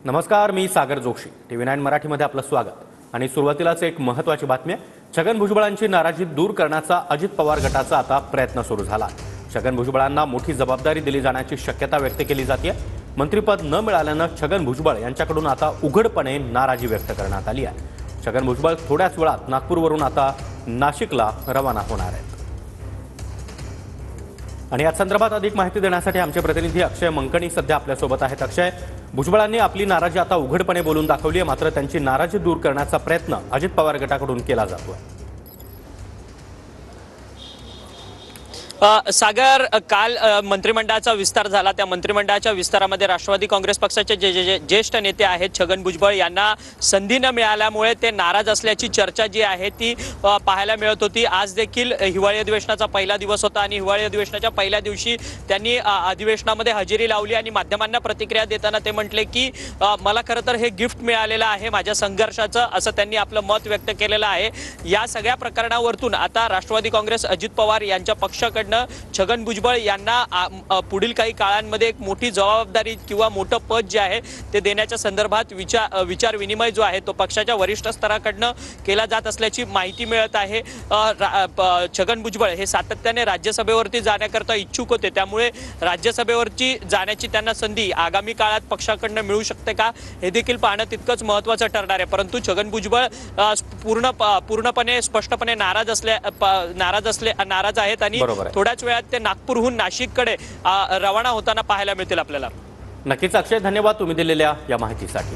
नमस्कार, मी सागर जोशी. TV9 मराठीमध्ये आपलं स्वागत. आणि सुरुवातीलाच एक महत्त्वाची बातमी आहे. छगन भुजबळांची नाराजी दूर करण्याचा अजित पवार गटाचा आता प्रयत्न सुरू झाला. छगन भुजबळांना मोठी जबाबदारी दिली जाण्याची शक्यता व्यक्त केली जाते. मंत्रिपद न मिळाल्यानं छगन भुजबळ यांच्याकडून आता उघडपणे नाराजी व्यक्त करण्यात आली आहे. छगन भुजबळ थोड्याच वेळात नागपूरवरून आता नाशिकला रवाना होणार आहेत. आणि या संदर्भात अधिक माहिती देण्यासाठी आमचे प्रतिनिधी अक्षय मंकणी सध्या आपल्यासोबत आहेत. अक्षय, भुजबळांनी आपली नाराजी आता उघडपणे बोलून दाखवली आहे, मात्र त्यांची नाराजी दूर करण्याचा प्रयत्न अजित पवार गटाकडून केला जातोय. सागर, काल मंत्रिमंडळाचा विस्तार झाला. त्या मंत्रिमंडळाच्या विस्तारामध्ये राष्ट्रवादी काँग्रेस पक्षाचे जे ज्येष्ठ नेते आहेत छगन भुजबळ यांना संधी न मिळाल्यामुळे ते नाराज असल्याची चर्चा जी आहे ती पाहायला मिळत होती. आज देखील हिवाळी अधिवेशनाचा पहिला दिवस होता आणि हिवाळी अधिवेशनाच्या पहिल्या दिवशी त्यांनी अधिवेशनामध्ये हजेरी लावली आणि माध्यमांना प्रतिक्रिया देताना ते म्हटले की मला खरं तर हे गिफ्ट मिळालेलं आहे माझ्या संघर्षाचं, असं त्यांनी आपलं मत व्यक्त केलेलं आहे. या सगळ्या प्रकरणावरतून आता राष्ट्रवादी काँग्रेस अजित पवार यांच्या पक्षाकडनं छगन भुजबळ यांना पुढील काही काळांमध्ये एक मोठी जबाबदारी किंवा मोठं पद जे आहे ते देण्याच्या संदर्भात विचार विनिमय जो आहे तो पक्षाच्या वरिष्ठ स्तराकडनं केला जात असल्याची माहिती मिळत आहे. छगन भुजबळ हे सातत्याने राज्यसभेवरती जाण्याकरता इच्छुक होते, त्यामुळे राज्यसभेवरची जाण्याची त्यांना संधी आगामी काळात पक्षाकडनं मिळू शकते का हे देखील पाहणं तितकंच महत्त्वाचं ठरणार आहे. परंतु छगन भुजबळ पूर्णपणे स्पष्टपणे नाराज आहेत आणि थोड्याच वेळात ते नागपूरहून नाशिककडे रवाना होताना पाहायला मिळतील आपल्याला. नक्कीच अक्षय, धन्यवाद तुम्ही दिलेल्या या माहितीसाठी.